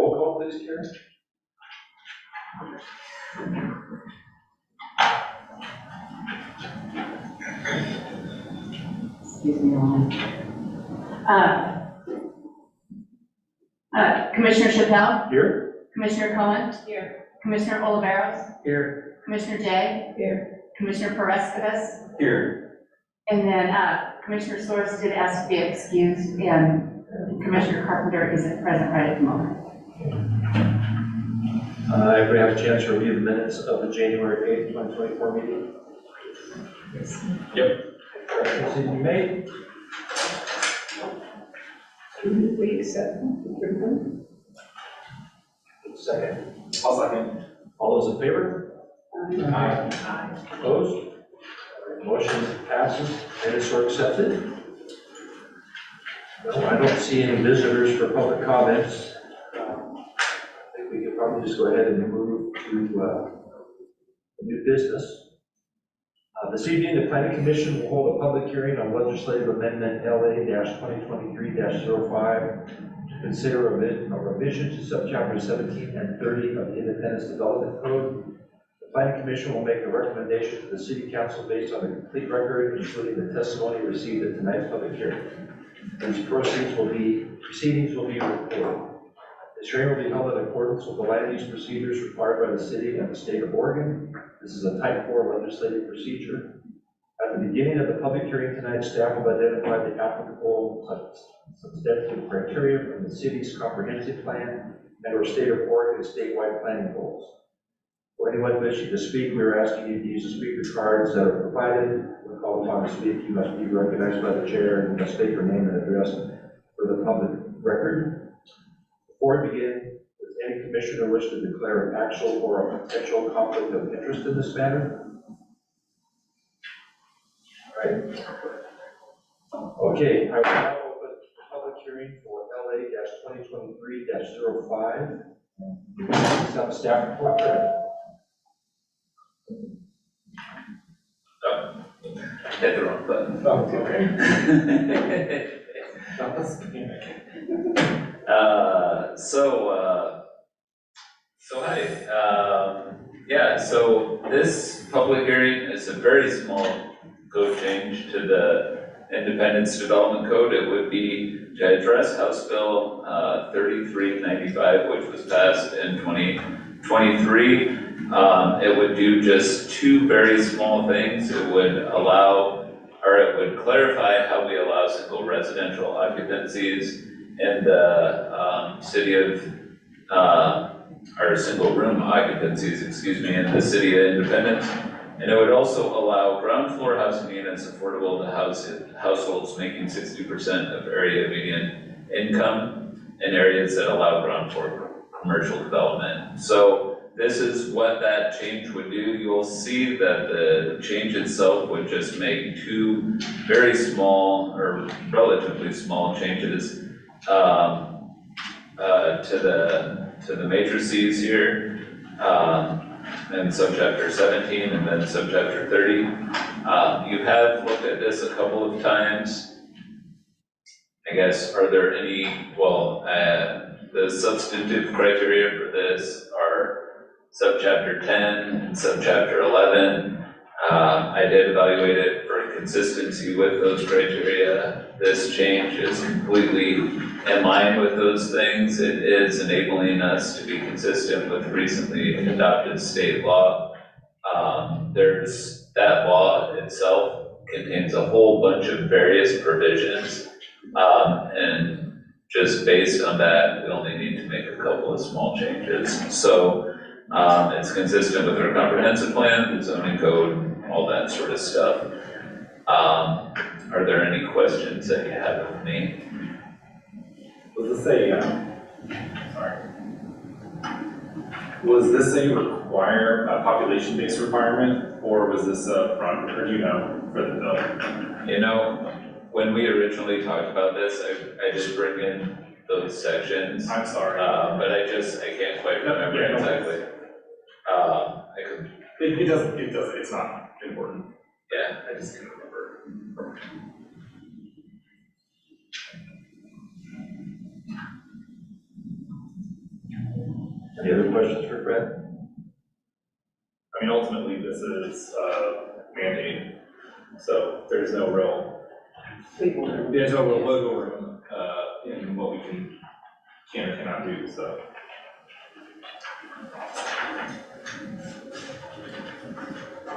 roll call, please, Karen? Excuse me a moment. Commissioner Chappelle? Here. Commissioner Cohen? Here. Commissioner Oliveros? Here. Commissioner Jay? Here. Commissioner Perez-Cavas? Here. And then Commissioner Soares did ask to be excused, and Commissioner Carpenter isn't present right at the moment. Everybody have a chance to review the minutes of the January 8th, 2024 meeting? Yep. Corrections need to be made. We accept them. Second. I'll second. All those in favor? Aye. Opposed? Motion passes. Minutes are accepted. No, I don't see any visitors for public comments. I think we could probably just go ahead and move to new business. This evening, the Planning Commission will hold a public hearing on legislative amendment LA-2023-05 to consider a revision to subchapter 17 and 30 of the Independence Development Code. The Planning Commission will make a recommendation to the City Council based on the complete record, including the testimony received at tonight's public hearing. These proceedings will be recorded. This hearing will be held in accordance with the land use procedures required by the city and the state of Oregon. This is a type 4 legislative procedure. At the beginning of the public hearing tonight, staff will identify the applicable substantive criteria from the city's comprehensive plan and or state of Oregon statewide planning goals. For anyone wishing to speak, we are asking you to use the speaker cards that are provided. When called upon to speak, you must be recognized by the chair and must state your name and address for the public record. Before we begin, does any commissioner wish to declare an actual or a potential conflict of interest in this matter? All right. Okay, I will now open the public hearing for LA-2023-05. Please have staff report. Hit the wrong button. Oh, okay. So hi. Yeah, so this public hearing is a very small code change to the Independence Development Code. It would be to address House Bill 3395, which was passed in 2023. It would do just two very small things. It would allow, or it would clarify how we allow single residential occupancies in the city of, or single room occupancies, excuse me, in the city of Independence. And it would also allow ground floor housing units affordable to households making 60% of area median income in areas that allow ground floor commercial development. So this is what that change would do. You'll see that the change itself would just make two very small or relatively small changes to the matrices here in subchapter 17 and then subchapter 30. You have looked at this a couple of times. I guess, are there any, well, the substantive criteria for this are subchapter 10 and subchapter 11. I did evaluate it for consistency with those criteria. This change is completely in line with those things. It is enabling us to be consistent with recently adopted state law. There's that law itself contains a whole bunch of various provisions, and just based on that, we only need to make a couple of small changes. So it's consistent with our comprehensive plan, the zoning code, all that sort of stuff. Are there any questions that you have of me? Was this a population-based requirement, or was this a front, or do you know, for the bill? You know, when we originally talked about this, I did bring in those sections. I'm sorry. But I can't quite remember exactly. It doesn't, it's not important. Yeah. I just couldn't remember. Any other questions for Fred? I mean, ultimately, this is mandate, so there's no real wiggle room in what we can or cannot do, so.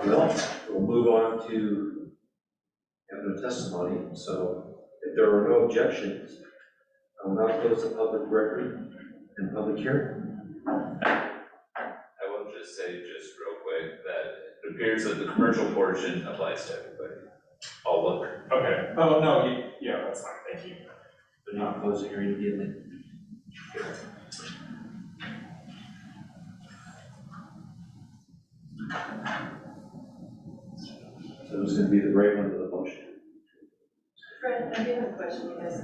Well, we'll move on to the testimony. So if there are no objections, I will now close the public record and public hearing. I will just say, just real quick, that it appears that the commercial portion applies to everybody. I'll look. Okay, oh, no, yeah, that's fine, thank you. But not close the hearing immediately. So who's going to be the right one to the motion? Fred, I do have a question, because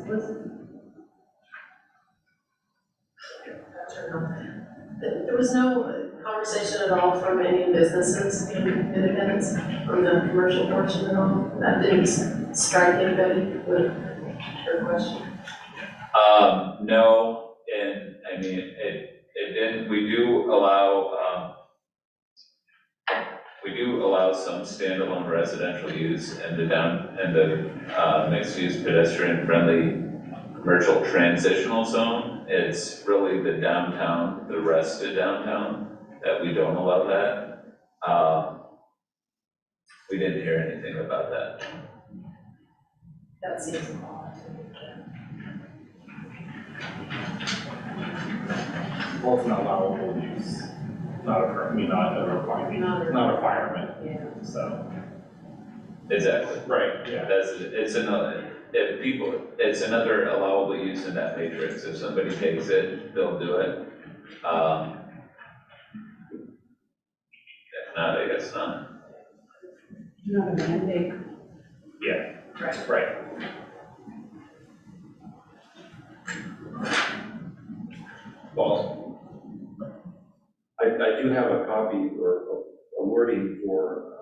there was no conversation at all from any businesses in Independence on the commercial portion at all? That didn't strike anybody with her question? No, and I mean, it didn't, we do allow some standalone residential use and the mixed use pedestrian friendly commercial transitional zone. It's really the downtown, the rest of downtown, that we don't allow that. We didn't hear anything about that. That seems odd. Well, it's not allowable use, not a requirement, Yeah. so. Exactly. Right, yeah. It's another allowable use in that matrix. If somebody takes it, they'll do it. If not, I guess not. Not a mandate. Yeah, Right. right. Well, I do have a copy or a wording for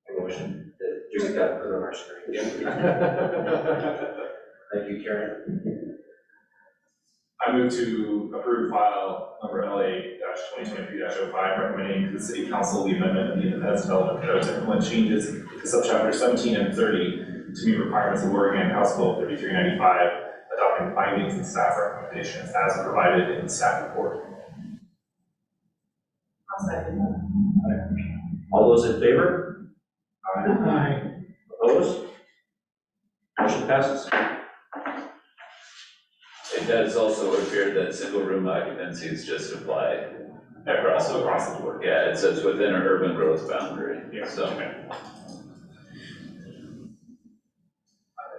a motion that just got put on our screen. Thank you, Karen. I move to approve file number LA-2023-05, recommending to the City Council the amendment of the Independence Development Code to implement changes to subchapter 17 and 30 to meet requirements of Oregon House Bill 3395, adopting findings and staff recommendations as provided in the staff report. I'll second that. All those in favor? Aye. Opposed? Motion passes. It does also appear that single room occupancies just apply across the board. Yeah, it says within an urban growth boundary. Yeah. So. Okay.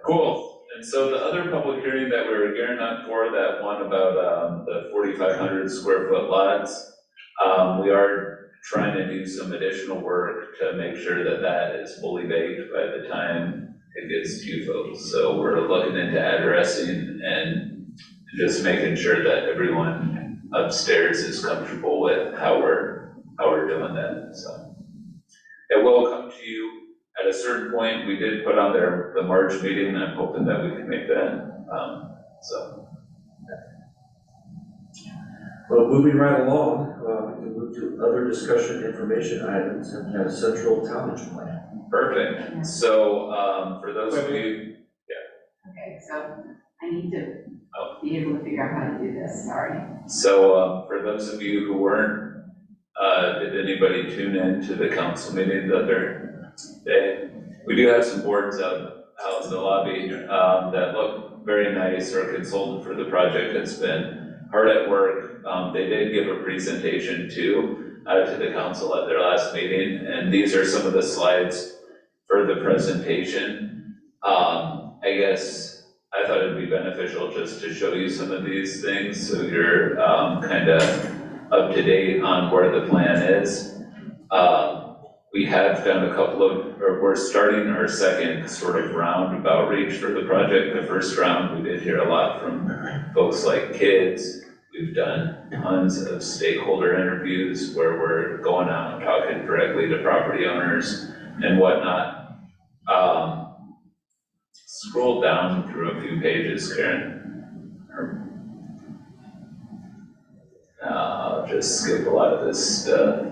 Cool. And so the other public hearing that we were gearing up for, that one about the 4,500 square foot lots, we are trying to do some additional work to make sure that that is fully baked by the time it gets to you folks. So we're looking into addressing and just making sure that everyone upstairs is comfortable with how we're doing that. So it will come to you at a certain point. We did put on there the March meeting, and I'm hoping that we can make that. Well, moving right along, we can move to other discussion information items and have central townage plan. Perfect. So for those of you, Okay, so I need to be able to figure out how to do this, sorry. so for those of you who weren't, did anybody tune in to the council meeting the other day? We do have some boards out in the lobby that look very nice. Our consultant for the project has been hard at work. They did give a presentation too to the council at their last meeting, and these are some of the slides for the presentation. I guess I thought it'd be beneficial just to show you some of these things so you're kind of up to date on where the plan is. We have done we're starting our second sort of round of outreach for the project. The first round, we did hear a lot from folks like kids. We've done tons of stakeholder interviews where we're going out and talking directly to property owners and whatnot. Scroll down through a few pages, Karen. just skip a lot of this stuff.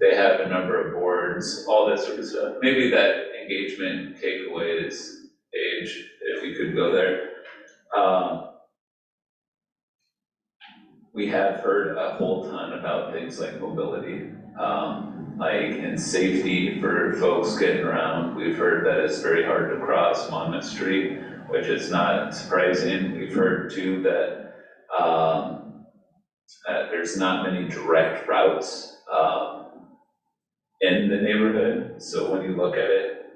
They have a number of boards, all that sort of stuff. Maybe that engagement takeaways page, if you could go there. We have heard a whole ton about things like mobility, and safety for folks getting around. We've heard that it's very hard to cross Monmouth Street, which is not surprising. We've heard too that there's not many direct routes in the neighborhood. So when you look at it,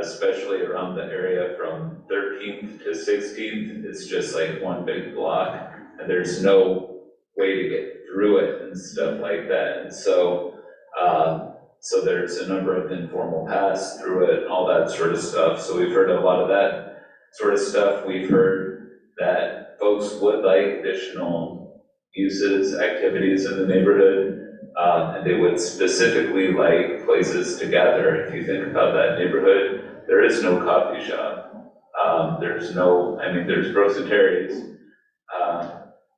especially around the area from 13th to 16th, it's just like one big block, and there's no way to get through it and stuff like that. And so there's a number of informal paths through it and all that sort of stuff. So we've heard a lot of that sort of stuff. We've heard that folks would like additional uses, activities in the neighborhood, and they would specifically like places to gather. If you think about that neighborhood, there is no coffee shop. There's Brooks and Terry's.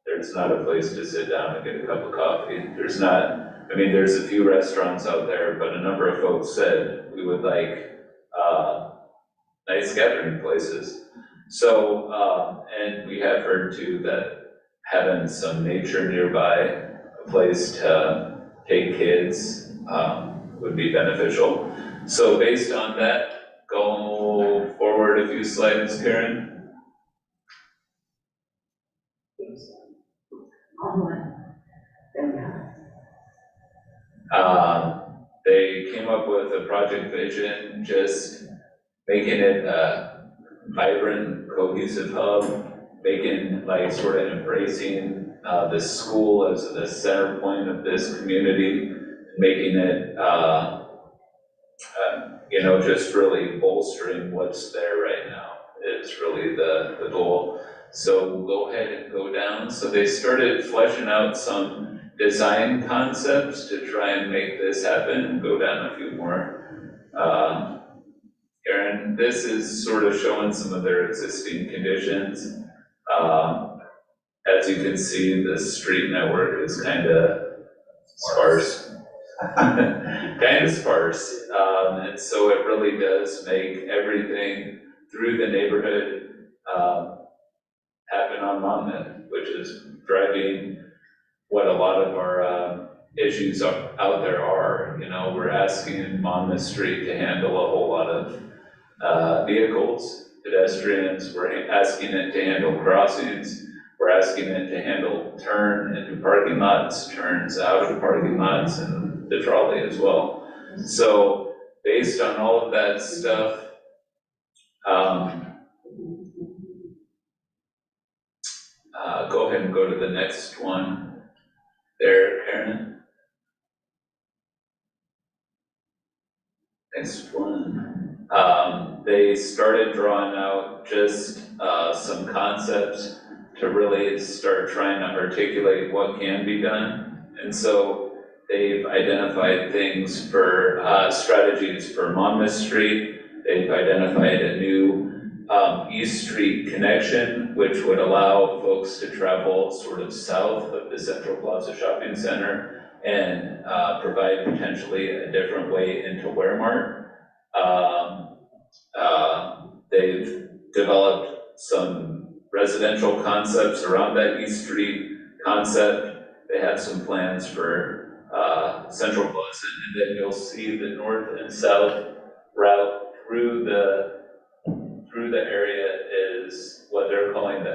There's not a place to sit down and get a cup of coffee. There's a few restaurants out there, but a number of folks said we would like nice gathering places. So, and we have heard too that having some nature nearby, a place to take kids, would be beneficial. So based on that, go forward a few slides, Karen. They came up with a project vision, just making it a vibrant, cohesive hub, making sort of embracing the school as the center point of this community, making it just really bolstering what's there right now is really the goal. So we'll go ahead and go down. So they started fleshing out some design concepts to try and make this happen. Go down a few more. Aaron, this is sort of showing some of their existing conditions. As you can see, the street network is kind of sparse. Kind of sparse. And so it really does make everything through the neighborhood happen on Monmouth, which is driving what a lot of our issues out there are. We're asking Monmouth Street to handle a whole lot of vehicles, pedestrians. We're asking it to handle crossings. We're asking it to handle turn into parking lots, turns out of parking lots, and the trolley as well. So based on all of that stuff, go ahead and go to the next one there, Karen. Next one. They started drawing out just some concepts to really start trying to articulate what can be done. And so they've identified things for strategies for Monmouth Street. They've identified a new East Street connection, which would allow folks to travel sort of south of the Central Plaza Shopping Center and provide potentially a different way into Waremart. They've developed some residential concepts around that East Street concept. They have some plans for Central Plaza, and then you'll see the north and south route through the area is what they're calling the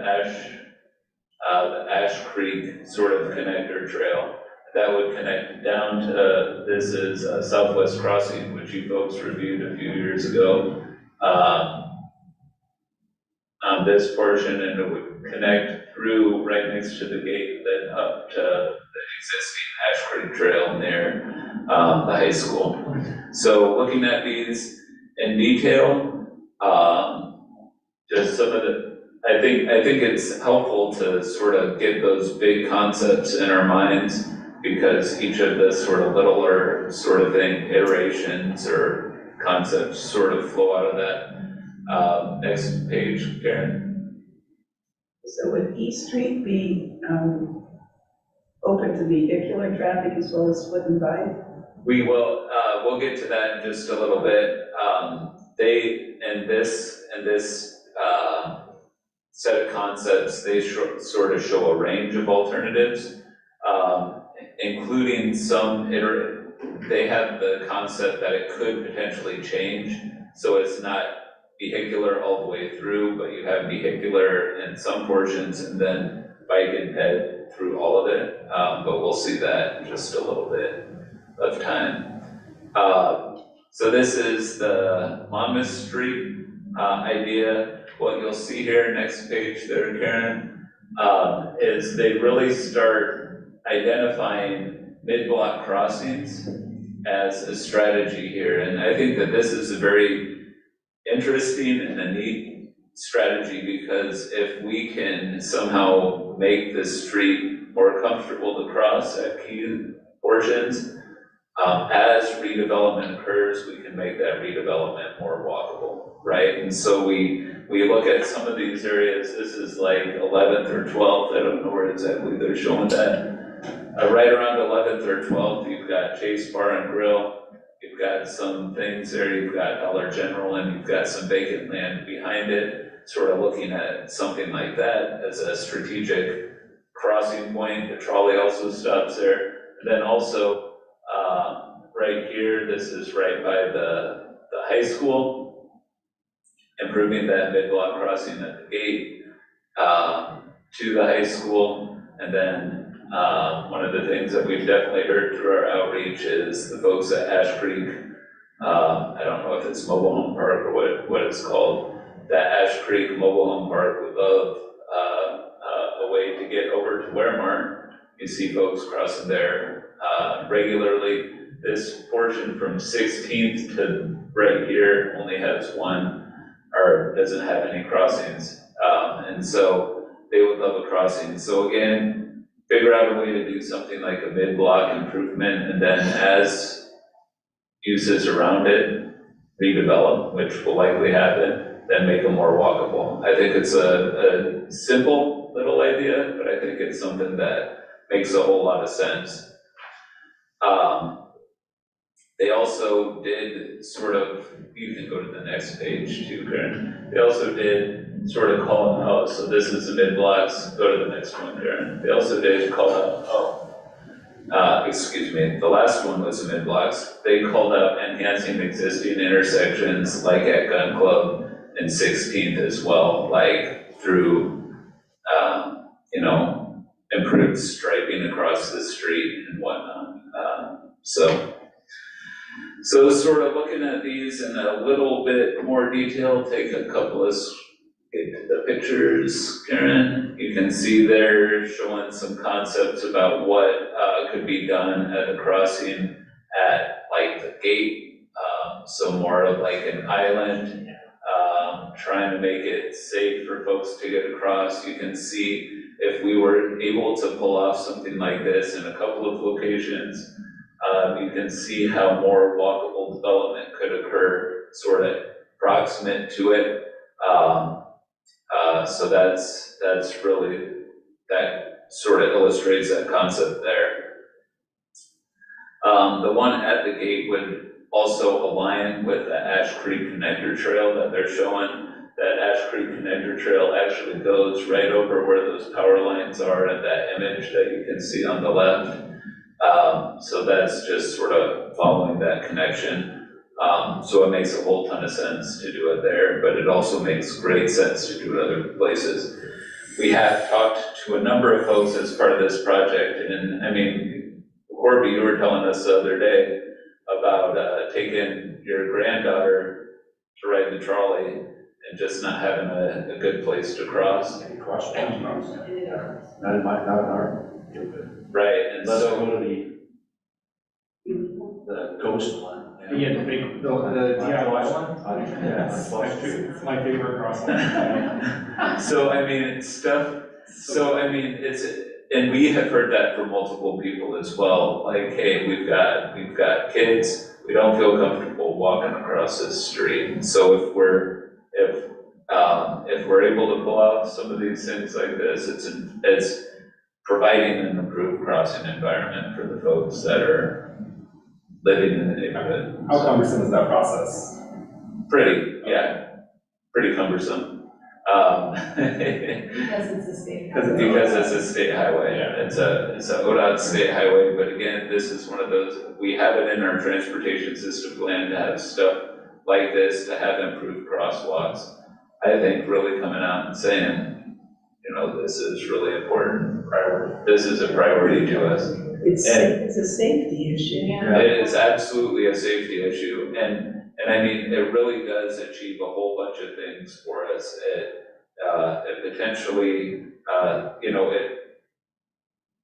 Ash Creek sort of connector trail. That would connect down to, this is Southwest Crossing, which you folks reviewed a few years ago. On this portion, and it would connect through right next to the gate, then up to the existing Ash Creek Trail near the high school. So looking at these in detail, just some of the, I think it's helpful to sort of get those big concepts in our minds, because each of the sort of littler sort of thing, iterations or concepts sort of flow out of that. Next page, Karen. So would East Street be open to vehicular traffic as well as foot and bike? We will, we'll get to that in just a little bit. They, in this set of concepts, they sort of show a range of alternatives, including some they have the concept that it could potentially change, so it's not vehicular all the way through, but you have vehicular in some portions and then bike and ped through all of it, but we'll see that in just a little bit of time. So this is the Monmouth Street idea. What you'll see here, next page there, Karen, is they really start identifying mid-block crossings as a strategy here. And I think that this is a very interesting and a neat strategy, because if we can somehow make this street more comfortable to cross at key portions, as redevelopment occurs, we can make that redevelopment more walkable, right? And so we look at some of these areas. This is like 11th or 12th, I don't know where exactly they're showing that. Right around 11th or 12th, you've got Chase Bar and Grill. You've got some things there. You've got Dollar General, and you've got some vacant land behind it. Sort of looking at something like that as a strategic crossing point. The trolley also stops there. And then also, right here, this is right by the high school, improving that mid-block crossing at the gate to the high school. And then one of the things that we've definitely heard through our outreach is the folks at Ash Creek, I don't know if it's Mobile Home Park or what it's called, that Ash Creek Mobile Home Park would love a way to get over to Waremart. You see folks crossing there regularly. This portion from 16th to right here only has one, or doesn't have any crossings. And so they would love a crossing. So again, figure out a way to do something like a mid-block improvement, and then as uses around it redevelop, which will likely happen, then make them more walkable. I think it's a simple little idea, but I think it's something that makes a whole lot of sense. They also did sort of, you can go to the next page too, Karen. They also did sort of call them out. So this is the mid-blocks. Go to the next one, Karen. They also did call out, excuse me, the last one was the mid-blocks. They called out enhancing existing intersections like at Gun Club and 16th as well, like through, improved striping across the street and whatnot. So sort of looking at these in a little bit more detail, take a couple of, get to the pictures, Karen. You can see there showing some concepts about what could be done at the crossing at like the gate. So more of like an island, trying to make it safe for folks to get across. You can see if we were able to pull off something like this in a couple of locations, you can see how more walkable development could occur sort of proximate to it. So that's really, that sort of illustrates that concept there. The one at the gate would also align with the Ash Creek Connector Trail that they're showing. That Ash Creek Connector Trail actually goes right over where those power lines are in that image that you can see on the left. So that's just sort of following that connection. So it makes a whole ton of sense to do it there, but it also makes great sense to do it other places. We have talked to a number of folks as part of this project, and I mean, Corby, you were telling us the other day about taking your granddaughter to ride the trolley and just not having a good place to cross. Cross streams, not in our. Right, and Let's so, go to the ghost one. Yeah, the big, the DIY one? Yeah, Flush Street. My favorite crosswalk. so I mean, it's stuff, so I mean, it's, and we have heard that from multiple people as well, like, hey, we've got kids, we don't feel comfortable walking across this street. So if we're able to pull out some of these things like this, it's providing an improved crossing environment for the folks that are living in the neighborhood. How cumbersome is that process? Pretty cumbersome. Because it's a state. Because it's a state highway, Yeah. it's a ODOT state highway, but again, this is one of those, we have it in our transportation system plan to have stuff like this, to have improved crosswalks. I think really coming out and saying, you know, this is really important, this is a priority to us. It's a safety issue. Yeah. It is absolutely a safety issue, and I mean, it really does achieve a whole bunch of things for us. It potentially, you know,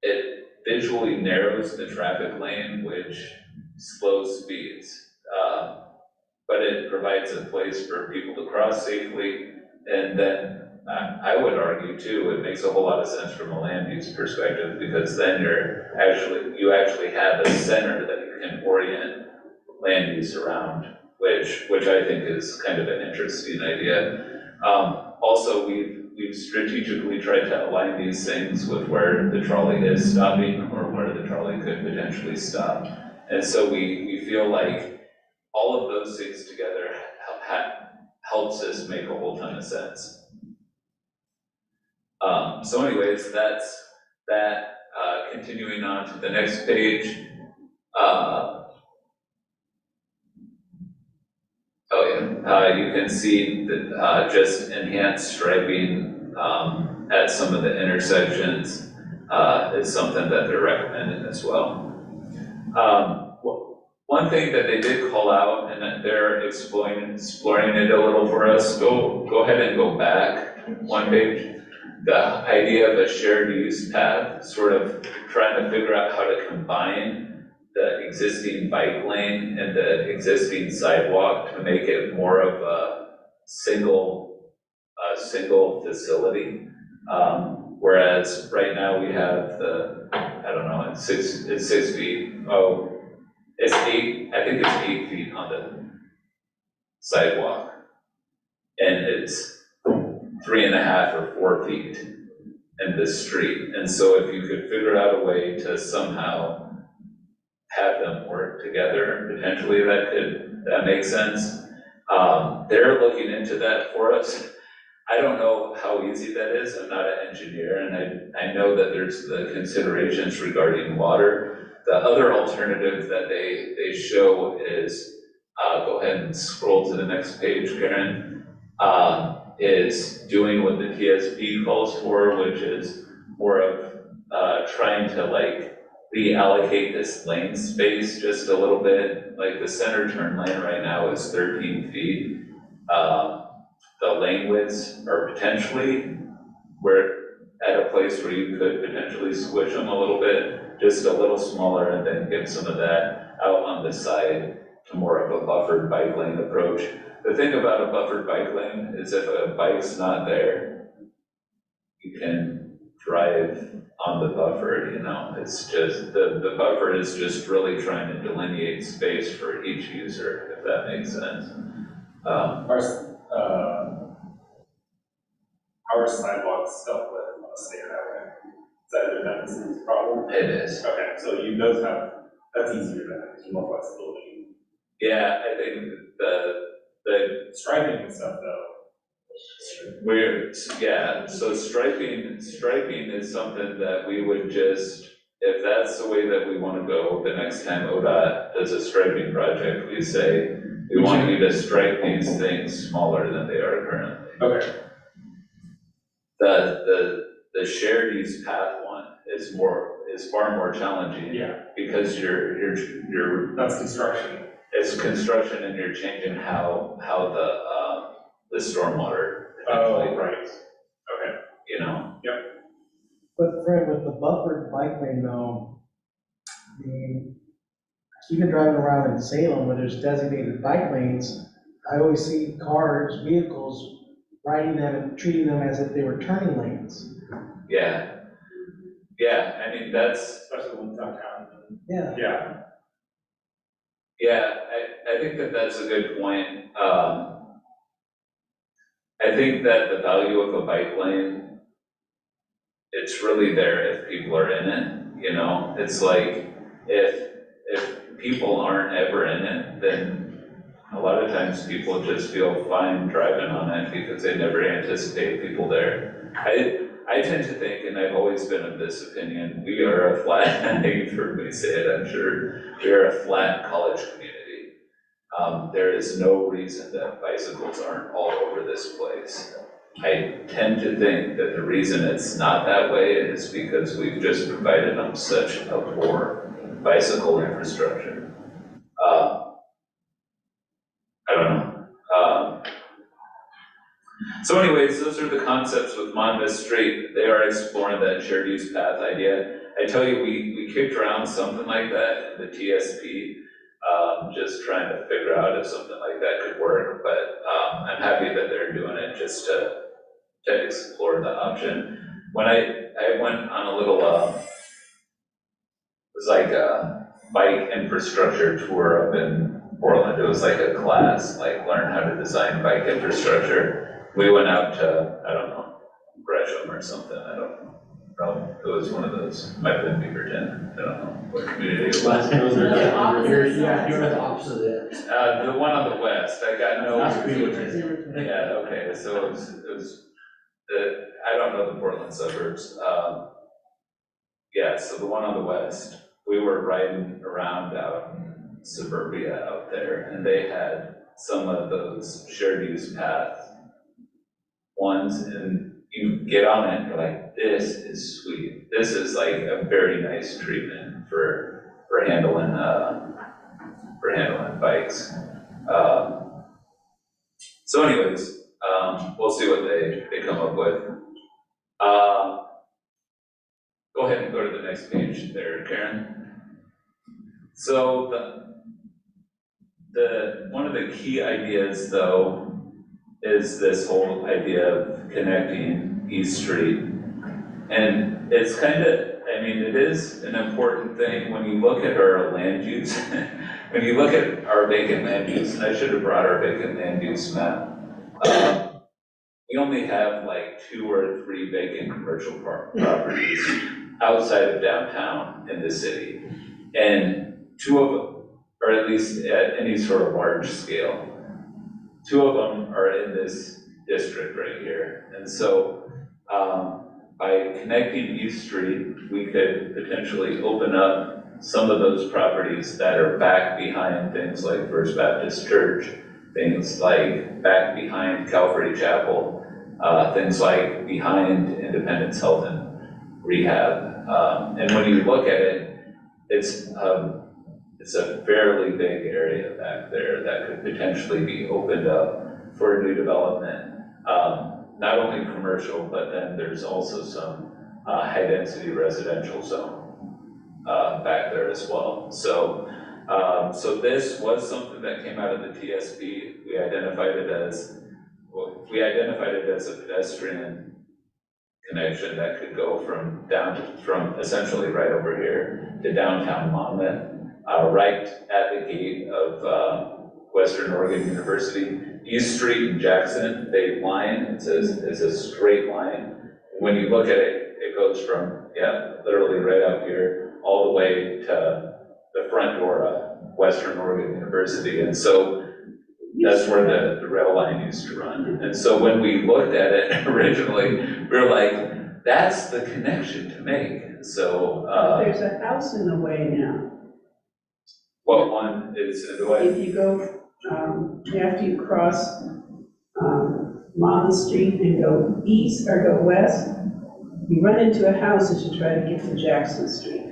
it visually narrows the traffic lane, which slows speeds. But it provides a place for people to cross safely, and then I would argue too, it makes a whole lot of sense from a land use perspective, because then you actually have a center that you can orient land use around, which I think is kind of an interesting idea. Also, we've strategically tried to align these things with where the trolley is stopping or where the trolley could potentially stop. And so we feel like all of those things together helps us make a whole ton of sense. So anyways, that's that. Continuing on to the next page. You can see that just enhanced striping at some of the intersections is something that they're recommending as well. One thing that they did call out, and that they're exploring it a little for us, go ahead and go back one page. The idea of a shared use path, sort of trying to figure out how to combine the existing bike lane and the existing sidewalk to make it more of a single facility. Whereas right now we have it's 6 feet. Oh, it's 8, I think it's 8 feet on the sidewalk. And it's 3.5 or 4 feet in the street. And so if you could figure out a way to somehow have them work together, potentially that makes sense. They're looking into that for us. I don't know how easy that is. I'm not an engineer, and I know that there's the considerations regarding water. The other alternative that they show is, go ahead and scroll to the next page, Karen, is doing what the TSP calls for, which is more of trying to like reallocate this lane space just a little bit. Like the center turn lane right now is 13 feet. The lane widths are potentially at a place where you could potentially squish them a little bit, just a little smaller, and then give some of that out on the side to more of a buffered bike lane approach. The thing about a buffered bike lane is if a bike's not there, you can drive on the buffer, you know. It's just, the buffer is just really trying to delineate space for each user, if that makes sense. Our sidewalks dealt with on a state highway. Is that Independence problem? It is. Okay, so that's easier to have, more flexibility. Yeah, I think the Striping and stuff though. so striping is something that we would just, if that's the way that we want to go, the next time ODOT does a striping project, we say, we want you to stripe these things smaller than they are currently. Okay. The shared use path one is far more challenging. Yeah. Because you're That's construction. it's construction, and you're changing how the stormwater. Oh, right. Okay. You know. But Fred, with the buffered bike lane though, I mean, even driving around in Salem where there's designated bike lanes, I always see vehicles riding them and treating them as if they were turning lanes. Yeah, I mean, that's, Especially when it's downtown. Yeah. Yeah. I think that's a good point. I think that the value of a bike lane it's really there if people are in it, you know? It's like, if people aren't ever in it, then a lot of times people just feel fine driving on it because they never anticipate people there. I tend to think, and I've always been of this opinion, we are a flat, you've heard me say it, I'm sure, we are a flat college community. There is no reason that bicycles aren't all over this place. I tend to think that the reason it's not that way is because we've just provided them such a poor bicycle infrastructure. I don't know. So anyways, those are the concepts with Monmouth Street. They are exploring that shared use path idea. I tell you, we kicked around something like that in the TSP, just trying to figure out if something like that could work, but I'm happy that they're doing it just to explore the option. When I went on a little, it was like a bike infrastructure tour up in Portland. It was like a class, like learn how to design bike infrastructure. We went out to, I don't know, Gresham or something, I don't know. It was one of those, might have been Beaverton, I don't know what community it was. You're at the opposite end. The one on the west, I got no. That's Beaverton. Yeah, okay, so it was I don't know the Portland suburbs. Yeah, so the one on the west, we were riding around out in suburbia out there, and they had some of those shared use path ones, and you get on it, and you're like, this is sweet. This is like a very nice treatment for handling bikes. So anyways, we'll see what they come up with. Go ahead and go to the next page there, Karen. So one of the key ideas, though, is this whole idea of connecting East Street. And it's kind of, I mean, it is an important thing when you look at our land use. When you look at our vacant land use, and I should have brought our vacant land use map. We only have like 2 or 3 vacant commercial properties outside of downtown in the city. And 2 of them, or at least at any sort of large scale, 2 of them are in this district right here. And so by connecting East Street, we could potentially open up some of those properties that are back behind things like First Baptist Church, things like back behind Calvary Chapel, things like behind Independence Health and Rehab. And when you look at it, it's a fairly big area back there that could potentially be opened up for new development. Not only commercial, but then there's also some high-density residential zone back there as well. So this was something that came out of the TSP. We identified it as a pedestrian connection that could go from essentially right over here to downtown Monmouth, right at the gate of Western Oregon University. East Street in Jackson, they line, it's a straight line. When you look at it, it goes from, literally right out here, all the way to the front door of Western Oregon University. And so that's where the rail line used to run. And so when we looked at it originally, we were like, that's the connection to make. So There's a house in the way now. what one is in the way? If you go, after you cross Monmouth Street and go east or go west, you run into a house as you try to get to Jackson Street.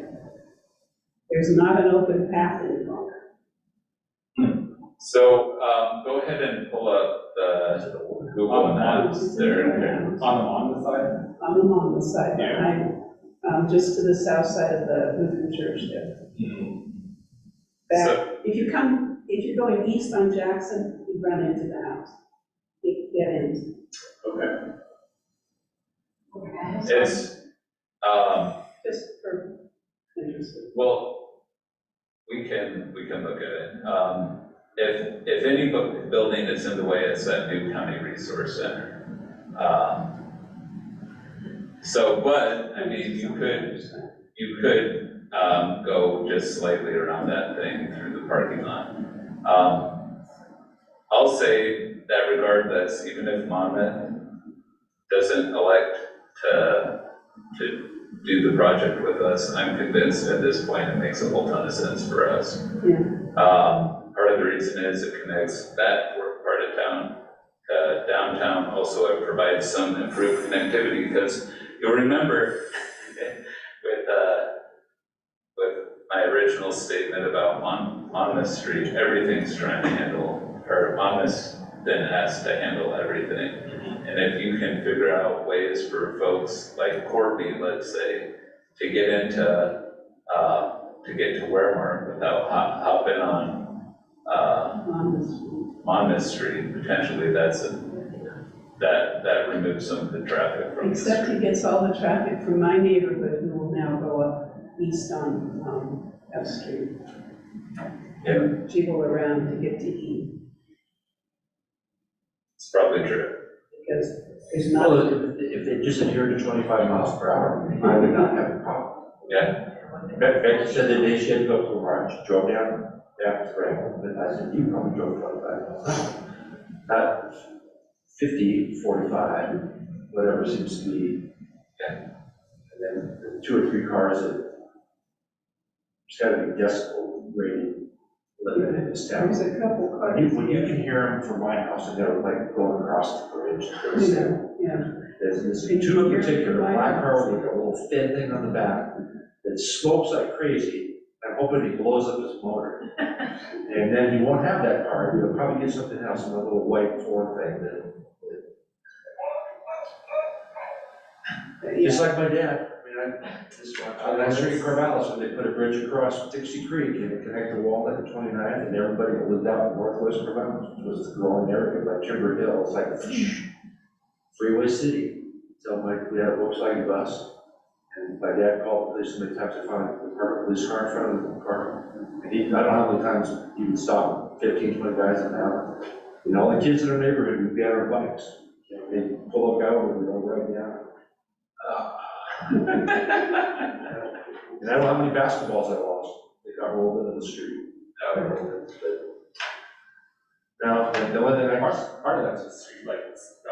There's not an open path any longer. So go ahead and pull up the Google Maps there. On the side? On the Monmouth side, Yeah. behind, just to the south side of the Lutheran church there. Back, if you're going east on Jackson, you run into the house. You get in. Okay. It's, Just for interest. well, we can look at it. If any building is in the way, it's that new county resource center. So, but, I mean, you could, go just slightly around that thing through the parking lot. I'll say that regardless, even if Monmouth doesn't elect to do the project with us, I'm convinced at this point it makes a whole ton of sense for us. Yeah. Part of the reason is it connects that part of town to downtown. Also, it provides some improved connectivity, because you'll remember with my original statement about Monmouth Street, everything's trying to handle, or Monmouth then has to handle everything. And if you can figure out ways for folks like Courtney, let's say, to get into, to get to Waremark without hopping on, Monmouth Street, potentially that removes some of the traffic from the Except street. he gets all the traffic from my neighborhood who will now go up east on F Street. And jiggle around to get to E, It's probably true. because there's not. Well, if they just adhere to 25 miles per hour, I would not have a problem. Yeah. Becky said that day she had to go to the barn, she drove down, yeah, right, but I said, you probably drove 25. Not 50, 45, whatever seems to be, yeah. And then the 2 or 3 cars that, there's gotta be decibel rating limit in this town. There's a couple cars. When you can hear them from my house, and they're like going across the bridge. Yeah. There's Can you 2 in hear particular, my black car house? with a little thin thing on the back that smokes like crazy. I'm hoping he blows up his motor. And then you won't have that car, you'll probably get something else, a little white Ford thing that, just like my dad. I mean, on that street in Corvallis, when they put a bridge across Dixie Creek and it connected Walnut and 29th, and everybody that lived out in northwest Corvallis was the growing area by Timber Hill. It's like freeway city. So we had a Volkswagen bus, and my dad called the police so many times to find the police car in front of the car. And I don't know how many times he would stop 15, 20 guys an hour. And all the kids in our neighborhood would be on our bikes. They'd pull a guy over, we'd go right down. And I don't know how many basketballs I lost. They got rolled into the street. Now, the only thing Part of that's just street, like,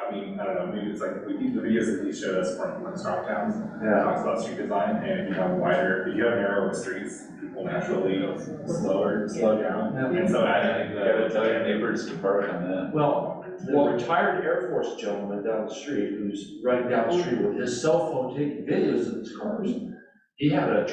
I mean, I don't know, maybe it's like, the videos that he showed us from Strong Towns, talks about street design, and if you have narrower streets, people naturally slow down. And so I You gotta tell your neighbors to park on that. well, the retired Air Force gentleman down the street, who's running down the street with his cell phone taking videos of his cars, he had a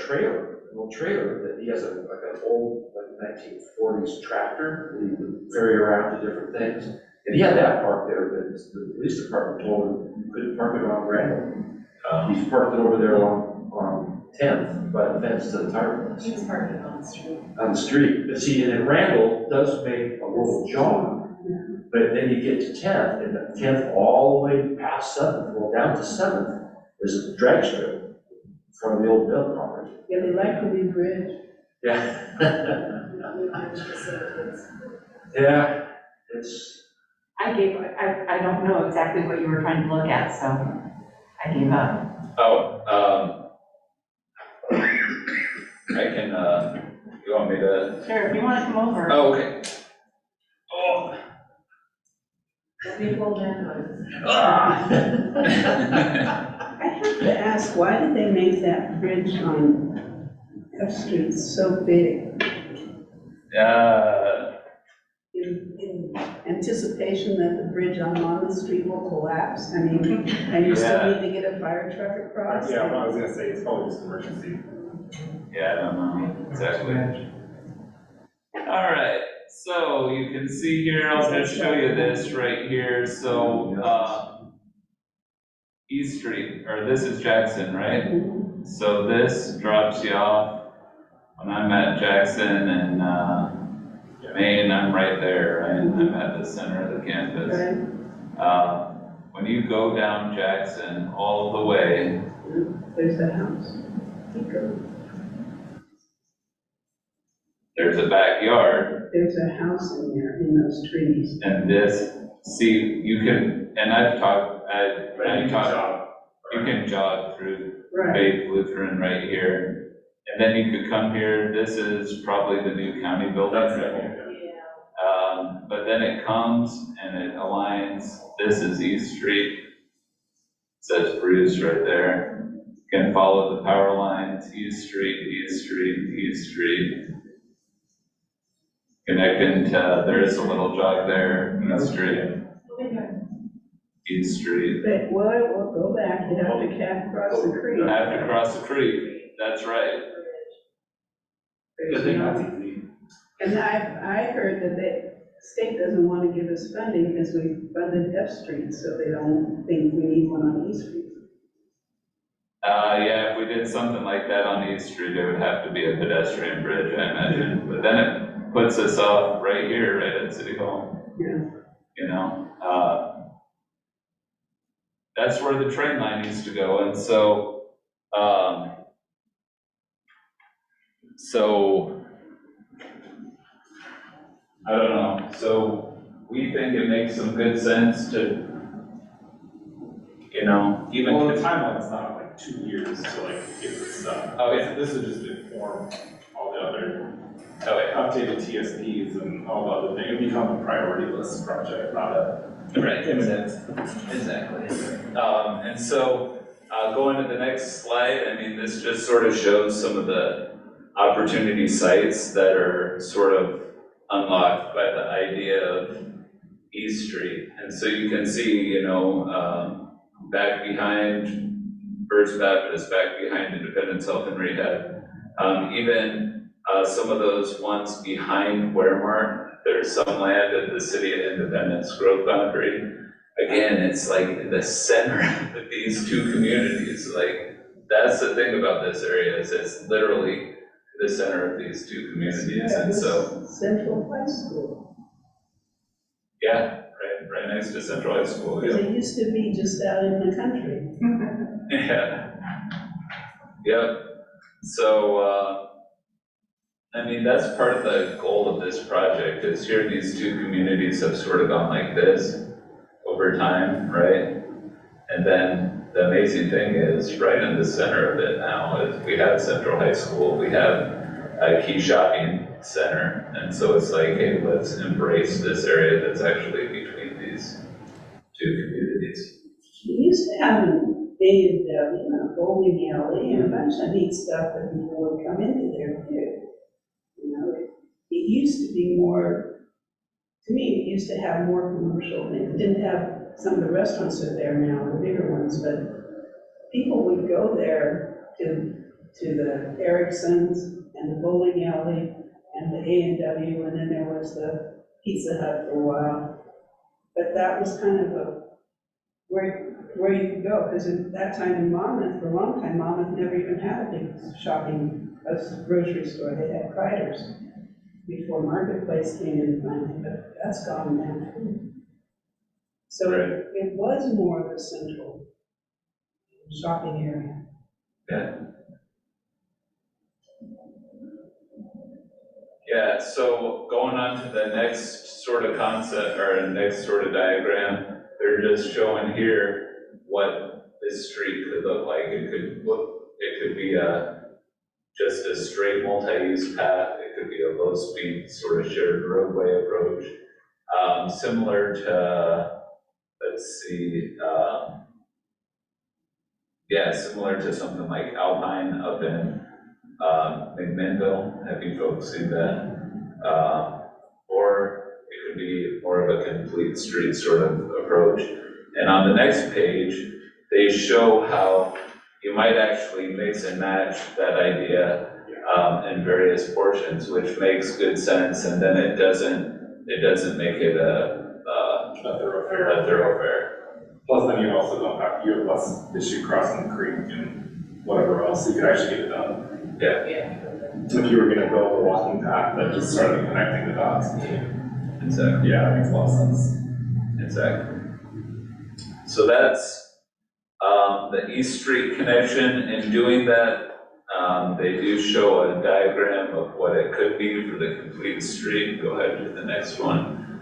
little trailer that he has like an old, like 1940s tractor that he would ferry around to different things. And he had that parked there, but the police department told him you couldn't park it on Randall. He's parked it over there on 10th by the fence to the tire place. He's parking on the street. On the street, but see, and then Randall does make a little jog. But then you get to 10th, and the 10th all the way past 7th, well, down to 7th, there's a drag strip from the old mill property. Yeah, they like the new bridge. Yeah. Yeah, it's, I don't know exactly what you were trying to look at, so I gave up. I can, you want me to? Sure, if you want to come over. Oh, okay. Oh. People Ah. I have to ask, why did they make that bridge on F Street so big? In anticipation that the bridge on Monmouth Street will collapse? I mean, and you still Yeah. need to get a fire truck across? Yeah, I was gonna say, it's probably just emergency. Yeah, I don't know exactly. All right, so you can see here, I'll just show you this right here. So, East Street, or this is Jackson, right? So this drops you off when I'm at Jackson and Main, I'm right there, right? I'm at the center of the campus. Right. When you go down Jackson all the way, There's that house. there's a backyard, There's a house in there, in those trees. and this, see, you can, and I've talked, But you can jog You can jog through Right. Faith Lutheran right here. And then you could come here, this is probably the new county building. That's right here. But then it comes and it aligns, this is East Street. It says Bruce right there. You can follow the power lines, East Street, East Street, East Street. Connecting to, there is a little jog there, East Street, East Street. But, well, we'll go back, you have to cross the creek. You have to cross the creek, that's right. Good thing that's easy. And I heard that the state doesn't want to give us funding because we funded F Street, so they don't think we need one on E Street. Yeah, if we did something like that on East Street, it would have to be a pedestrian bridge, I imagine. But then it puts us off right here, right at City Hall. Yeah. You know, that's where the train line used to go, and so, I don't know, so we think it makes some good sense to, you know, even. Well, the timeline's not like 2 years to like get this done. Oh, yeah. This would just inform all the other Oh, yeah. updated TSPs and all the other things. It would become a priority list project, not a Right. imminent. Exactly. And so, going to the next slide, I mean, this just sort of shows some of the opportunity sites that are sort of unlocked by the idea of East Street. And so you can see, you know, back behind First Baptist, back behind Independence Health and Rehab, even some of those ones behind Waremart, there's some land at the City of Independence growth boundary. Again, it's like in the center of these two communities. Like, that's the thing about this area, is it's literally the center of these two communities. And so, Central High School, yeah, right next to Central High School. because Yep. it used to be just out in the country. Yeah. Yep. So, I mean, that's part of the goal of this project, is here these two communities have sort of gone like this over time, right? And then the amazing thing is, right in the center of it now, is we have Central High School, we have a key shopping center, and so it's like, hey, let's embrace this area that's actually between these two communities. We used to have an A&W and a bowling alley and a bunch of neat stuff that people would come into there too. You know, it used to be more, to me, it used to have more commercial things. It didn't have, some of the restaurants are there now, the bigger ones, but people would go there to the Erickson's and the bowling alley and the A&W, and then there was the Pizza Hut for a while. But that was kind of a, where you could go, because at that time in Monmouth, for a long time, Monmouth never even had a big shopping, a grocery store. They had Kreider's before Marketplace came in finally, but that's gone now too. So Right. it was more of a central shopping area. Yeah. Yeah, so going on to the next sort of concept, or next sort of diagram, they're just showing here what this street could look like. It could be just a straight multi-use path. It could be a low-speed sort of shared roadway approach, similar to, let's see, similar to something like Alpine up in McMinnville. Have you folks seen that? Or it could be more of a complete street sort of approach. And on the next page, they show how you might actually mix and match that idea in various portions, which makes good sense, and then it doesn't make it a thoroughfare. Plus, then you also don't have, you have less issue crossing the creek and whatever else, you could actually get it done. Yeah, If you were gonna build a walking path that just started connecting the dots. exactly. Yeah, that makes a lot of sense. Exactly. So that's the East Street connection. In doing that, they do show a diagram of what it could be for the complete street. Go ahead to the next one.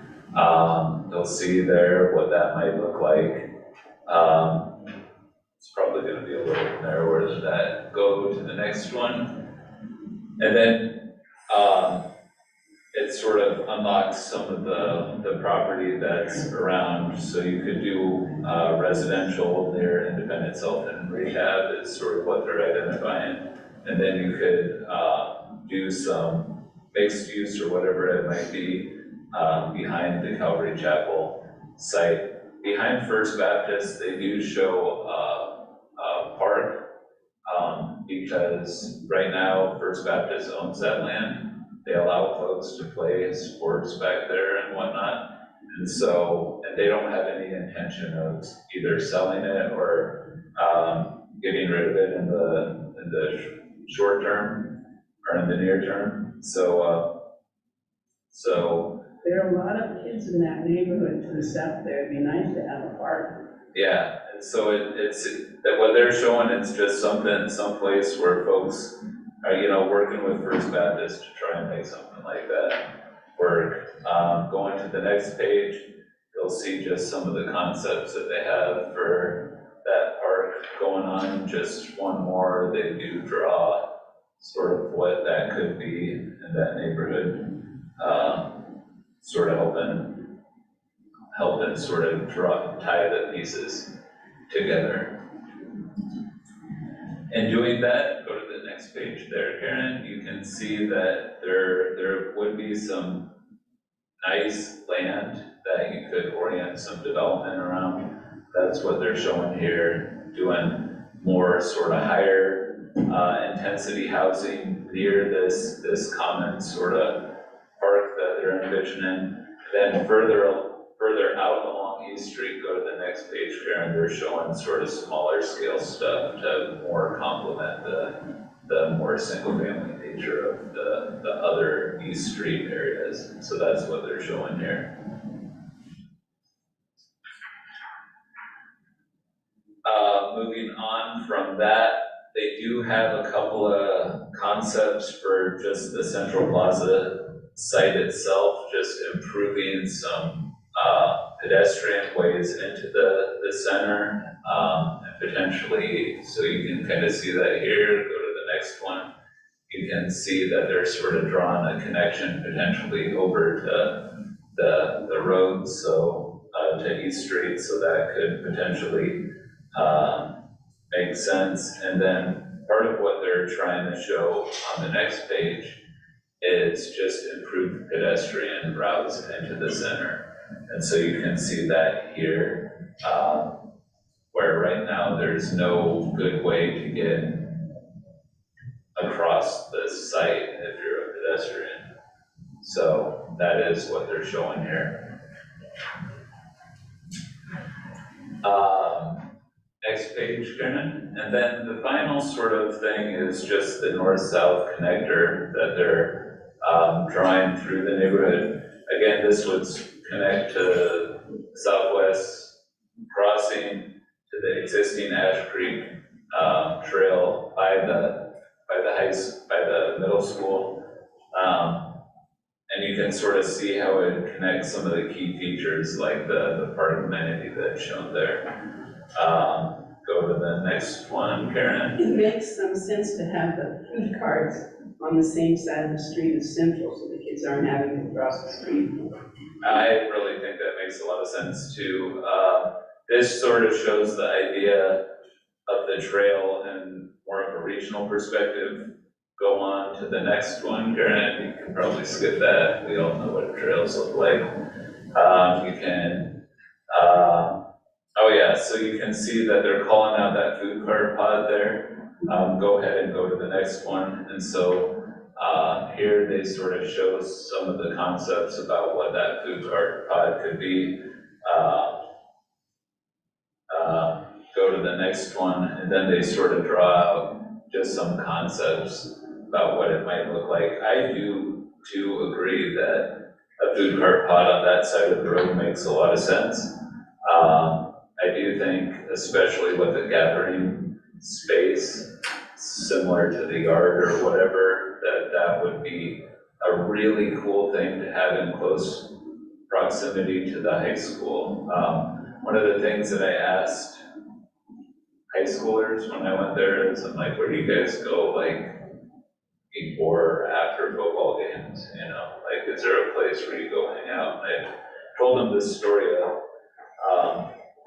You'll see there what that might look like. It's probably gonna be a little narrower than that. Go to the next one. And then, it sort of unlocks some of the property that's around, so you could do, residential near Independence Health and Rehab is sort of what they're identifying. And then you could, do some mixed use or whatever it might be, behind the Calvary Chapel site. Behind First Baptist, they do show, a park, because right now First Baptist owns that land. They allow folks to play sports back there and whatnot. And so, and they don't have any intention of either selling it or, getting rid of it in the short term or in the near term. So, There are a lot of kids in that neighborhood to the south there. It'd be nice to have a park. yeah, and so it's, that what they're showing, it's just something, someplace where folks are, you know, working with First Baptist to try and make something like that work. Going to the next page, you'll see just some of the concepts that they have for that park going on. Just one more, they do draw sort of what that could be in that neighborhood. Sort of helping sort of tie the pieces together. And doing that, go to the next page there, Karen, you can see that there would be some nice land that you could orient some development around. That's what they're showing here, doing more sort of higher intensity housing near this common sort of park that they're envisioning. Then further out along East Street, go to the next page, Karen, they're showing sort of smaller scale stuff to more complement the more single family nature of the other East Street areas. So that's what they're showing here. Moving on from that, they do have a couple of concepts for just the Central Plaza site itself, just improving some pedestrian ways into the center, and potentially, so you can kind of see that here, go to the next one. You can see that they're sort of drawing a connection potentially over to the road, so to East Street, so that could potentially make sense. And then part of what they're trying to show on the next page is just improved pedestrian routes into the center. And so you can see that here, where right now there's no good way to get across the site if you're a pedestrian. So that is what they're showing here. Next page, Karen. And then the final sort of thing is just the north-south connector that they're drawing through the neighborhood. Again, this would connect to Southwest Crossing, to the existing Ash Creek trail by the middle school. And you can sort of see how it connects some of the key features like the park amenity that's shown there. Go to the next one, Karen. It makes some sense to have the food carts on the same side of the street as Central, so the kids aren't having to cross the street. I really think that makes a lot of sense too. This sort of shows the idea of the trail in more of a regional perspective. Go on to the next one, Karen. You can probably skip that. We all know what trails look like. You can, oh yeah, so you can see that they're calling out that food cart pod there. Go ahead and go to the next one. And so here they sort of show some of the concepts about what that food cart pod could be. Go to the next one, and then they sort of draw out just some concepts about what it might look like. I do too agree that a food cart pod on that side of the road makes a lot of sense. I do think, especially with a gathering space similar to the yard or whatever, that would be a really cool thing to have in close proximity to the high school. One of the things that I asked high schoolers when I went there, is I'm like, where do you guys go, like, before or after football games, you know? Like, is there a place where you go hang out? And I told them this story of,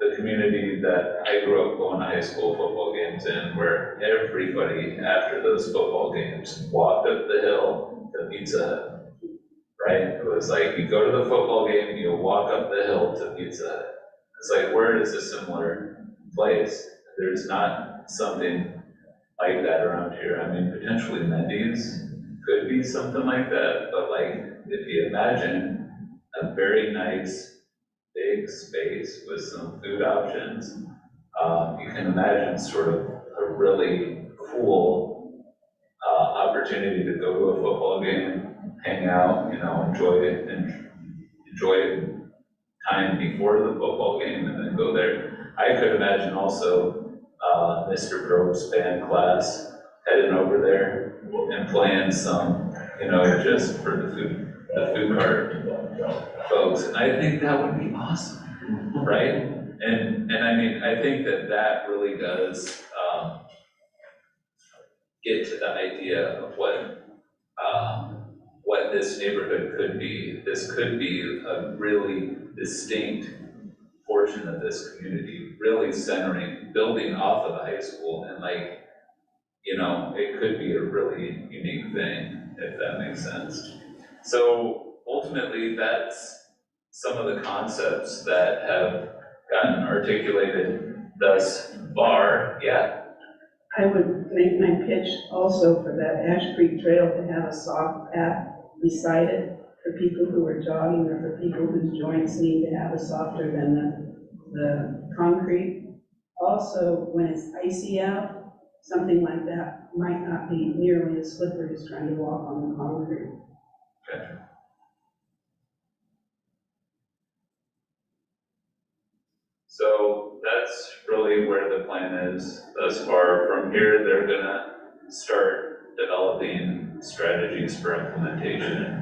the community that I grew up going to high school football games in, where everybody, after those football games, walked up the hill to Pizza Hut, right? It was like, you go to the football game, you walk up the hill to Pizza Hut. It's like, where is a similar place? There's not something like that around here. I mean, potentially Mendy's could be something like that, but like, if you imagine a very nice, big space with some food options, you can imagine sort of a really cool opportunity to go to a football game, hang out, you know, enjoy time before the football game and then go there. I could imagine also Mr. Probst's band class heading over there and playing some, you know, just for the food cart folks. And I think that would be awesome, right? And I mean, I think that really does get to the idea of what this neighborhood could be. This could be a really distinct portion of this community, really centering, building off of the high school, and like, you know, it could be a really unique thing, if that makes sense. So ultimately, that's some of the concepts that have gotten articulated thus far. Yeah. I would make my pitch also for that Ash Creek Trail to have a soft path beside it for people who are jogging or for people whose joints need to have a softer than the concrete. Also, when it's icy out, something like that might not be nearly as slippery as trying to walk on the concrete. Okay. So that's really where the plan is thus far. From here, they're gonna start developing strategies for implementation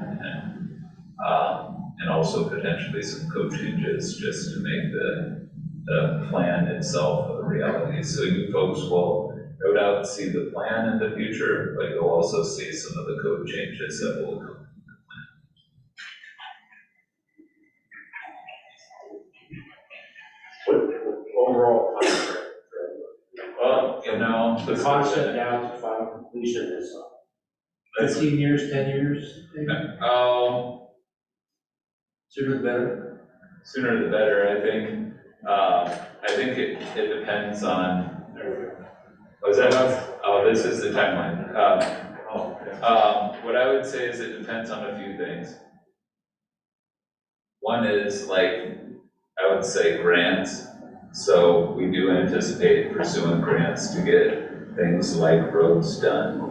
and also potentially some code changes just to make the plan itself a reality. So you folks will no doubt see the plan in the future, but you'll also see some of the code changes that will come. Overall, Well, you know, the concept down to final completion is 15 years, 10 years, maybe? Sooner the better. Sooner the better, I think. I think it depends on, was that, oh, this is the timeline. What I would say is it depends on a few things. One is like, I would say grants. So we do anticipate pursuing grants to get things like roads done.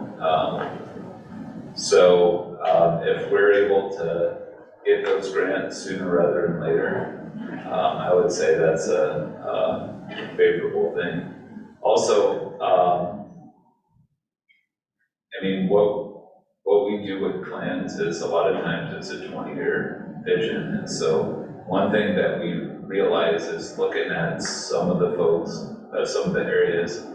If we're able to get those grants sooner rather than later, I would say that's a favorable thing. Also, I mean, what we do with plans is a lot of times it's a 20-year vision. And so one thing that we realize is looking at some of the folks, some of the areas,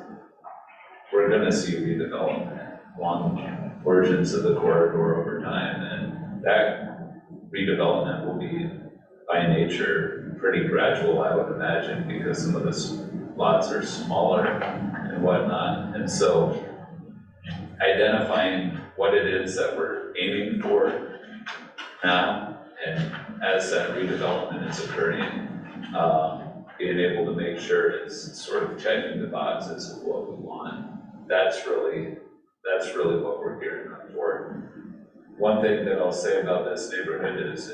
we're gonna see redevelopment along portions of the corridor over time. And that redevelopment will be by nature pretty gradual, I would imagine, because some of the lots are smaller and whatnot. And so identifying what it is that we're aiming for now, and as that redevelopment is occurring, being able to make sure it's sort of checking the boxes of what we want. That's really what we're gearing up for. One thing that I'll say about this neighborhood is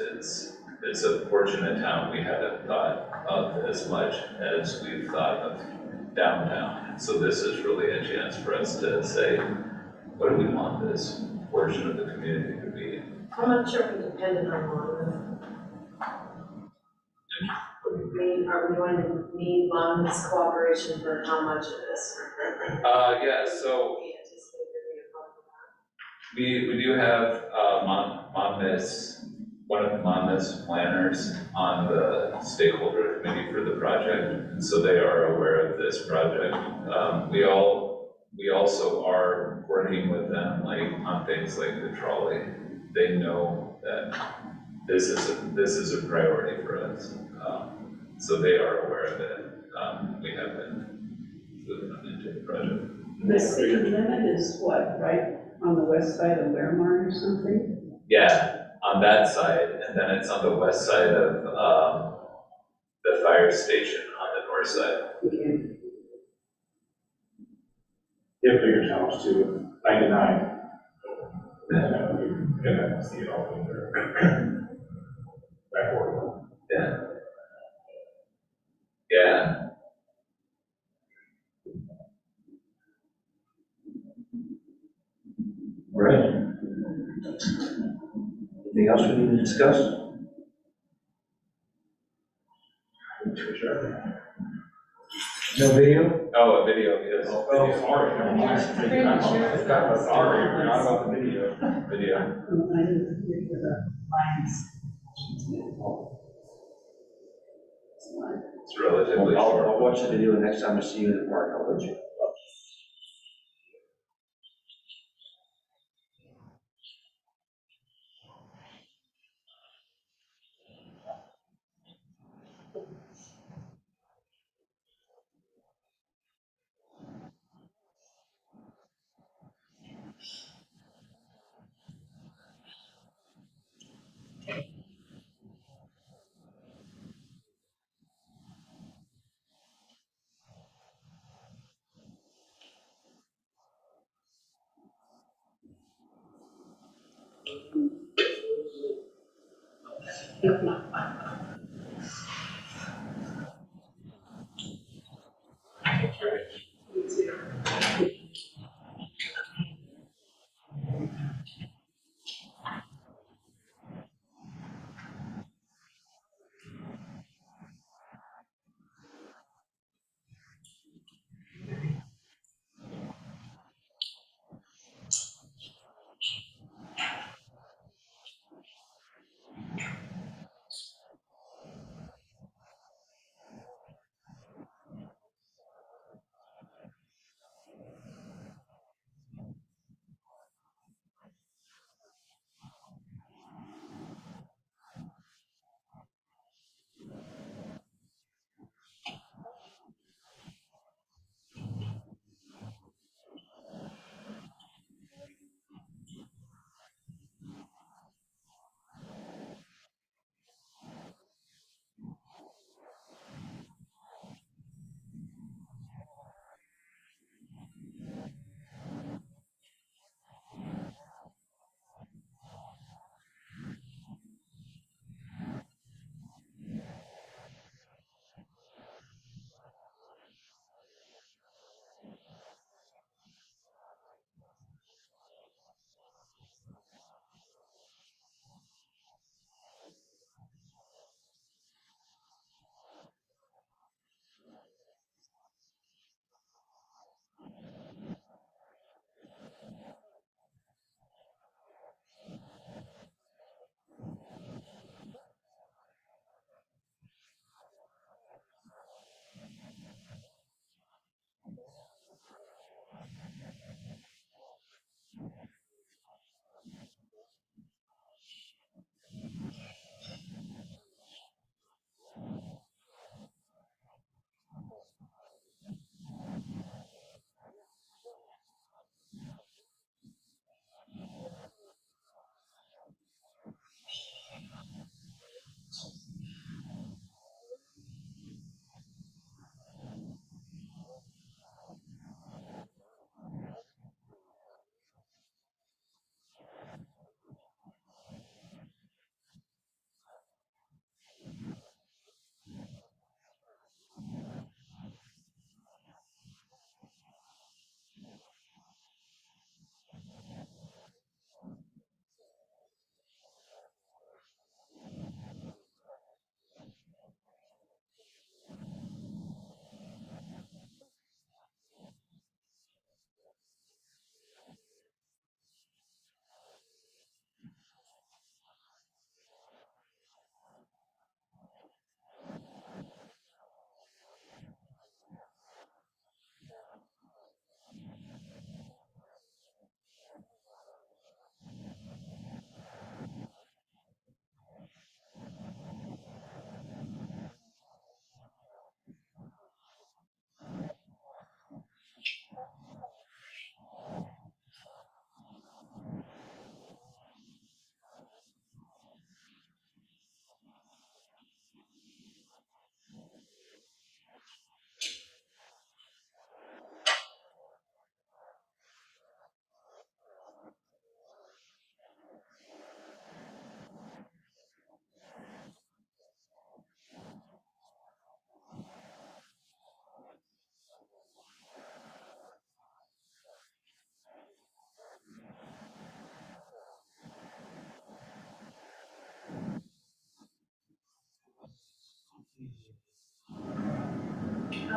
it's a portion of town we haven't thought of as much as we've thought of downtown. So this is really a chance for us to say, what do we want this portion of the community to be? How much are we dependent on Monmouth? Are we going to need Monmouth's cooperation for how much of this? Yeah, so We anticipate there being a problem with that. we do have Monmouth's one of the Monmouth's planners on the stakeholder committee for the project, and so they are aware of this project. We also are working with them like on things like the trolley. They know that this is a priority for us. So they are aware of it. We have been moving them into the project. The city limit is what, right on the west side of Laramar or something? Yeah, on that side, and then it's on the west side of, the fire station on the north side. Okay. Yeah, bigger challenge too, 99. You're gonna see it all in there. Backward. Yeah. Yeah, All right. Anything else we need to discuss? No video? oh, a video, yes. Oh, Video. sorry, never mind. I forgot about, sorry, I forgot about the video. Video. Oh, I didn't hear the lines. It's relatively I'll short. watch the video, next time I see you in the park, I'll let you.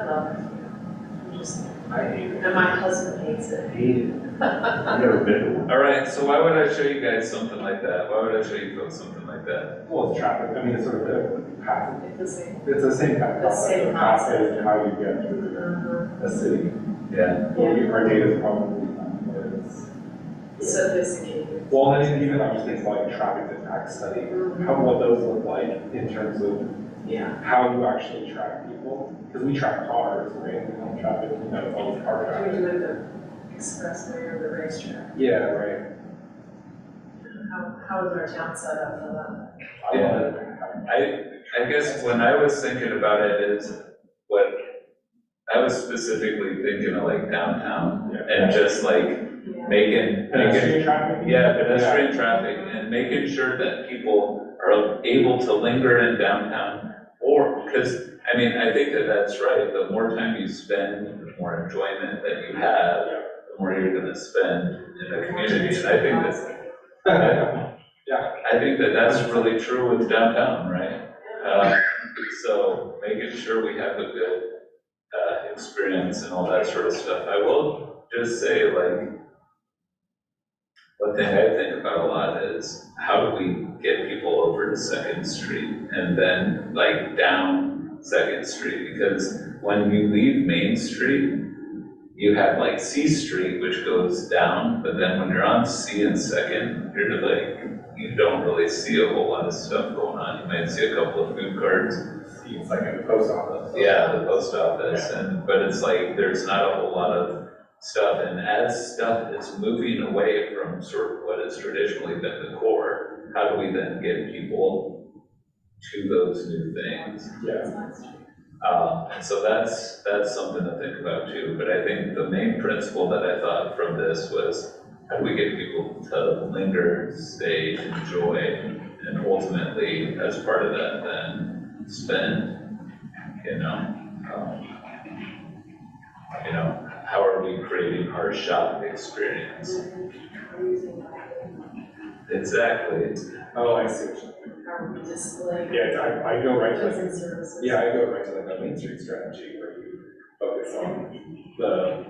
love it. I hate it. And my husband hates it. Hate it. I've never been to one. All right, so why would I show you guys something like that? Why would I show you folks something like that? Well, it's traffic, I mean, it's sort of the path, It's the same. it's the same kind of The concept, same the path concept. is how you get through a city. Yeah. Our data is probably not as. Sophisticated. Well, and then even I was thinking like traffic impact study, how, what those look like in terms of Yeah. how you actually track people, because we track cars, right? We don't traffic, you know, it's all car We traffic. do it the expressway or the racetrack. Yeah, right. How is our town set up for that? I love it. I guess when I was thinking about it is what, I was specifically thinking of like downtown and just like Yeah. making, Pedestrian traffic? yeah, pedestrian traffic and making sure that people are able to linger in downtown. Or, because, I mean, I think that that's right, the more time you spend, the more enjoyment that you have, the more you're gonna spend in the community, and I think that's, I think that that's really true with downtown, right? So making sure we have a good, experience and all that sort of stuff. I will just say, like, one thing I think about a lot is how do we get people over to Second Street and then like down Second Street? Because when you leave Main Street, you have like C Street, which goes down, but then when you're on C and Second, you're like, you don't really see a whole lot of stuff going on. You might see a couple of food carts. It's like in the post office. Yeah, the post office, but it's like, there's not a whole lot of stuff, and as stuff is moving away from sort of what has traditionally been the core, how do we then get people to those new things? Yeah. And so that's something to think about too, but I think the main principle that I thought from this was, how do we get people to linger, stay, enjoy, and ultimately, as part of that, then spend, how are we creating our shop experience? Exactly. Oh, I see what you're saying. Are we displaying? Yeah, I go right to Goods like, and services? yeah, I go right to like a Main Street strategy where you focus on the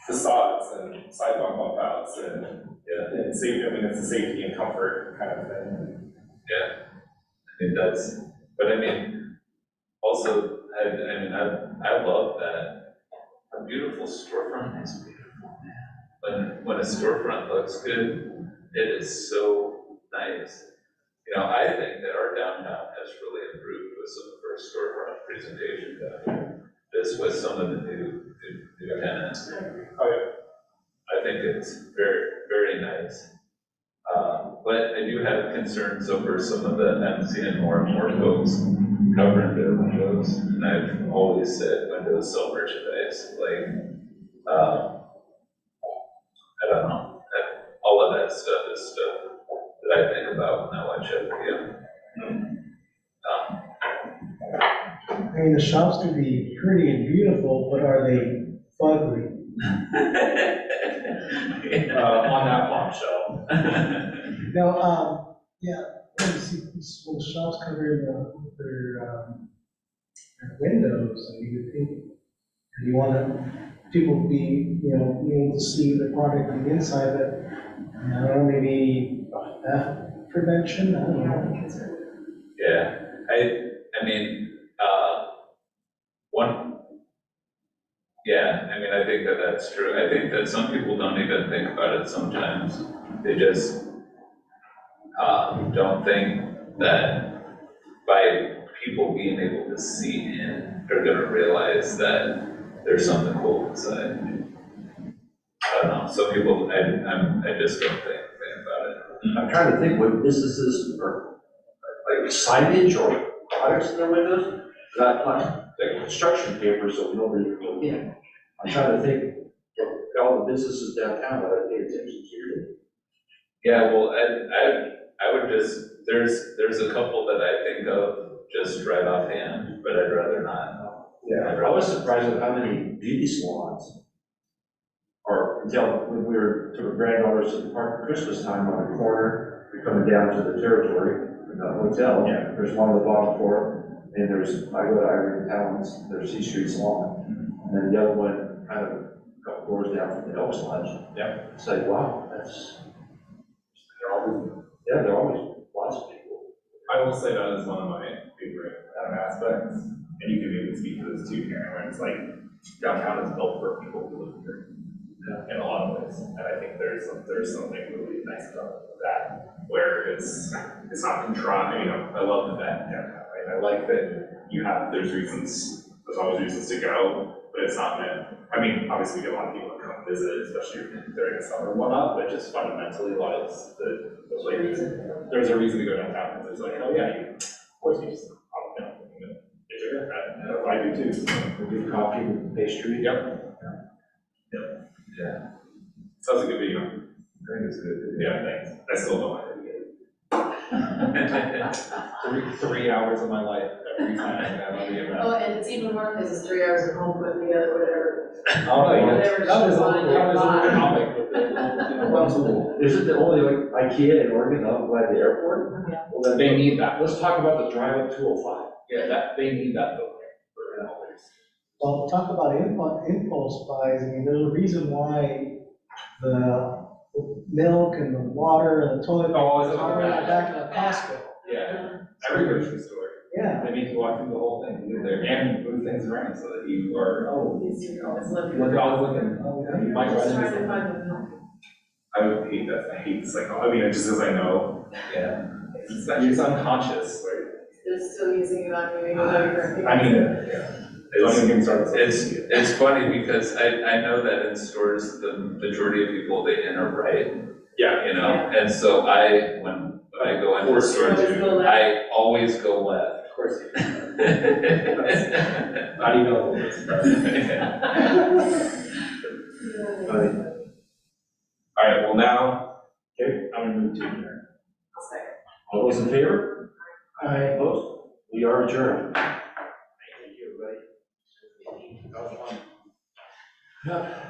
facades and sidewalk bump outs and safety, I mean, it's a safety and comfort kind of thing. I mean, but I mean, also, I love that. A beautiful storefront is beautiful, man. When a storefront looks good, it is so nice. I think that our downtown has really improved with some of our storefront presentations down here. Just with some of the new tenants. Oh, yeah. I think it's very, very nice. But I do have concerns over some of the, I'm seeing more and more folks covering their windows. And I've always said windows sell merchandise, like, I don't know. All of that stuff is stuff that I think about when I watch FPM. I mean, the shops can be pretty and beautiful, but are they fugly? On that bombshell. No, yeah, when you see these little shops covering their windows, and you would think, you want people to be, be able to see the product on the inside, but, I don't know, maybe theft prevention, I don't know. Yeah, I mean, I think that that's true. I think that some people don't even think about it sometimes. They just don't think that by people being able to see in, they're gonna realize that there's something cool inside. I don't know, some people, I just don't think about it. I'm trying to think what businesses are, like signage or products in their windows, not like construction paper, so nobody can go in. I'm trying to think, all the businesses downtown that I pay attention to. Yeah, well, I would just, there's a couple that I think of just right offhand, but I'd rather not. Yeah, I was surprised at how many beauty salons are, until when we were to our granddaughters at the park at Christmas time on the corner, we're coming down to the territory, in the hotel. Yeah. There's one on the bottom floor, And there's, I go to Ivory Towns, there's C Street's long, and then the other one, kind of a couple doors down from the Elks Lodge. Yeah. It's like, wow, that's, They're always, yeah, there are always lots of people. I will say that is one of my favorite aspects, and you can maybe speak to this too, Karen, when it's like downtown is built for people who live here. In a lot of ways, and I think there's something really nice about that, where it's not contrived, I love the fact downtown, right? I like that there's always reasons to go, but it's not meant, obviously we get a lot of people that come visit, especially during the summer and whatnot, but just fundamentally, a lot of there's a reason to go downtown, because there's like, oh yeah, of course you just, get your haircut, I do too, so. We get coffee with pastry. Yep. Yeah. Sounds like a good video. I think it's good. Yeah, thanks. I still don't like it. 3 hours of my life every time I'm on the event. Oh, and it's even more because it's 3 hours at home putting together whatever. Oh, no, yeah. Whatever's That is a flying little by. comic with the, one tool. Is it the only like IKEA in Oregon up by the airport? Yeah. Well, then They need that. let's talk about the drive up 205. Yeah, they need that though. Well, talk about impulse buys, there's a reason why the milk and the water and the toilet paper Oh, is already in the back of the Costco. Yeah, every grocery store. Yeah, They make you walk through the whole thing, you get there, and move things around so that you are, look at all looking, you might run Just into trying to something. find the milk. I would hate that, I hate the cycle, just as I know, yeah. It's unconscious, right? They're still using it on you, even though you're. Yeah. Don't even get me started. It's funny because I know that in stores, the majority of people, they enter right, Yeah, and so when I go into a store, Always go left. I always go left. of course. Not even a little bit. All right, well now, okay, I'm gonna move to adjourn. I'll say. All those in favor? I, Opposed? We are adjourned. Thank you, everybody. That was fun. Yeah.